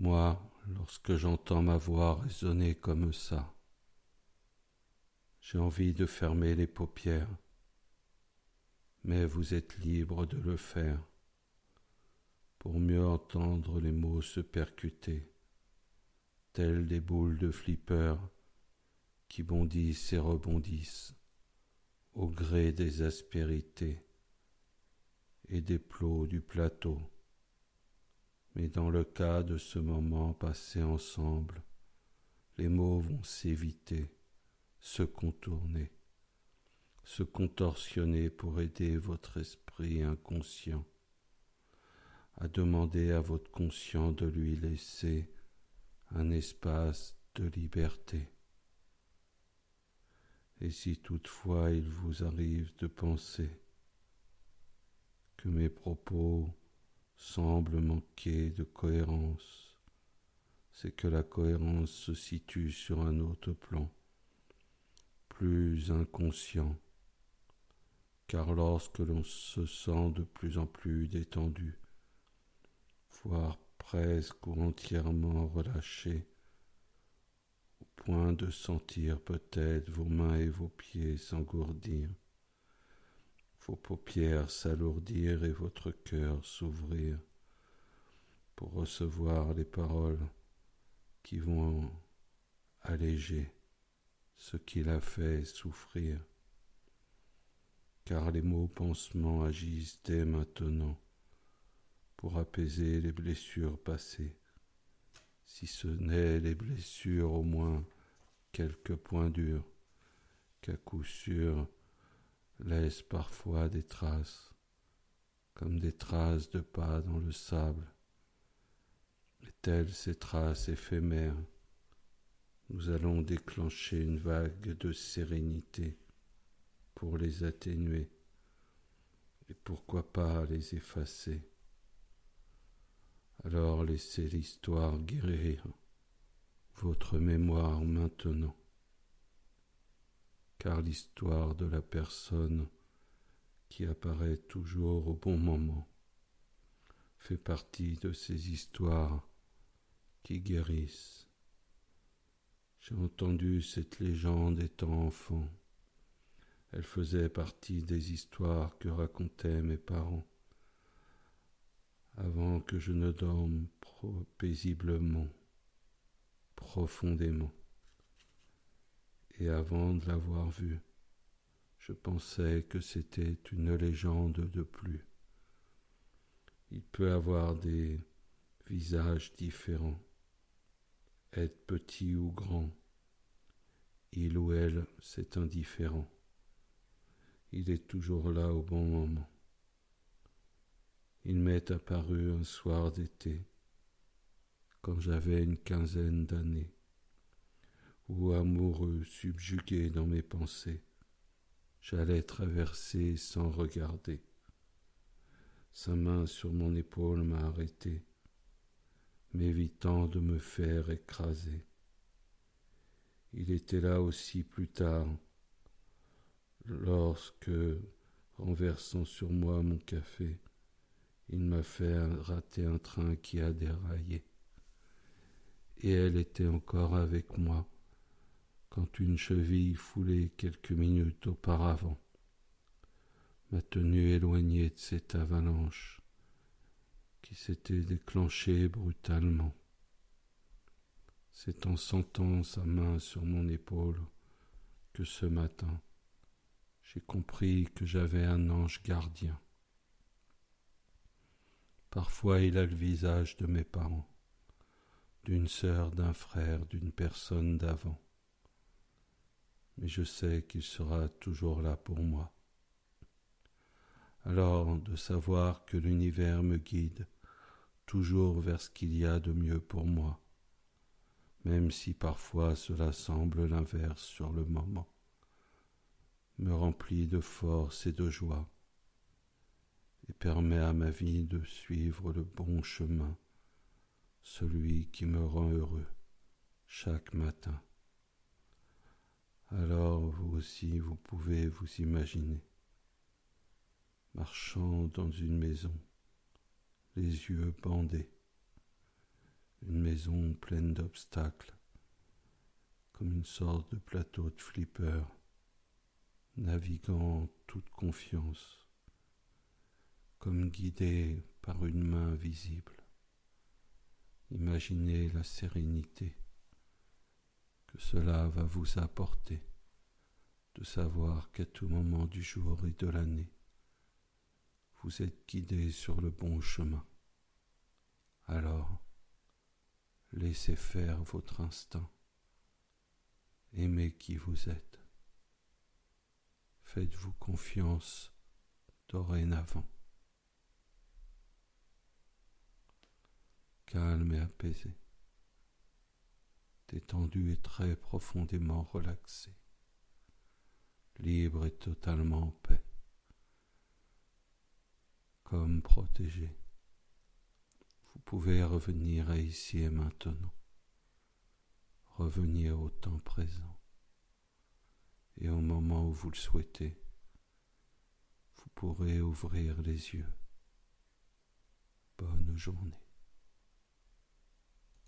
Moi, lorsque j'entends ma voix résonner comme ça, j'ai envie de fermer les paupières, mais vous êtes libre de le faire pour mieux entendre les mots se percuter, tels des boules de flipper qui bondissent et rebondissent au gré des aspérités et des plots du plateau. Mais dans le cas de ce moment passé ensemble, les mots vont s'éviter, se contourner, se contorsionner pour aider votre esprit inconscient à demander à votre conscient de lui laisser un espace de liberté. Et si toutefois il vous arrive de penser que mes propos semblent manquer de cohérence, c'est que la cohérence se situe sur un autre plan, plus inconscient, car lorsque l'on se sent de plus en plus détendu, voire presque ou entièrement relâché, au point de sentir peut-être vos mains et vos pieds s'engourdir, vos paupières s'alourdir et votre cœur s'ouvrir pour recevoir les paroles qui vont alléger ce qu'il a fait souffrir, car les mots pansements agissent dès maintenant pour apaiser les blessures passées, si ce n'est les blessures au moins quelques points durs, qu'à coup sûr laissent parfois des traces, comme des traces de pas dans le sable, et telles ces traces éphémères, nous allons déclencher une vague de sérénité pour les atténuer, et pourquoi pas les effacer. Alors laissez l'histoire guérir votre mémoire maintenant, car l'histoire de la personne qui apparaît toujours au bon moment fait partie de ces histoires qui guérissent. J'ai entendu cette légende étant enfant. Elle faisait partie des histoires que racontaient mes parents avant que je ne dorme paisiblement, profondément. Et avant de l'avoir vue, je pensais que c'était une légende de plus. Il peut avoir des visages différents, être petit ou grand. Il ou elle, c'est indifférent. Il est toujours là au bon moment. Il m'est apparu un soir d'été, quand j'avais une quinzaine d'années, où amoureux, subjugué dans mes pensées, j'allais traverser sans regarder. Sa main sur mon épaule m'a arrêté, m'évitant de me faire écraser. Il était là aussi plus tard, lorsque, renversant sur moi mon café, il m'a fait rater un train qui a déraillé. Et elle était encore avec moi, quand une cheville foulée quelques minutes auparavant m'a tenu éloigné de cette avalanche qui s'était déclenchée brutalement. C'est en sentant sa main sur mon épaule que ce matin, j'ai compris que j'avais un ange gardien. Parfois il a le visage de mes parents, d'une sœur, d'un frère, d'une personne d'avant. Mais je sais qu'il sera toujours là pour moi. Alors, de savoir que l'univers me guide toujours vers ce qu'il y a de mieux pour moi, même si parfois cela semble l'inverse sur le moment, me remplit de force et de joie, et permet à ma vie de suivre le bon chemin, celui qui me rend heureux chaque matin. Alors vous aussi vous pouvez vous imaginer, marchant dans une maison, les yeux bandés, une maison pleine d'obstacles, comme une sorte de plateau de flipper, naviguant en toute confiance, comme guidé par une main visible. Imaginez la sérénité que cela va vous apporter, de savoir qu'à tout moment du jour et de l'année, vous êtes guidé sur le bon chemin. Alors, laissez faire votre instinct. Aimez qui vous êtes. Faites-vous confiance dorénavant. Calme et apaisé, détendu et très profondément relaxé, libre et totalement en paix, comme protégé. Vous pouvez revenir à ici et maintenant, revenir au temps présent, et au moment où vous le souhaitez, vous pourrez ouvrir les yeux. Bonne journée.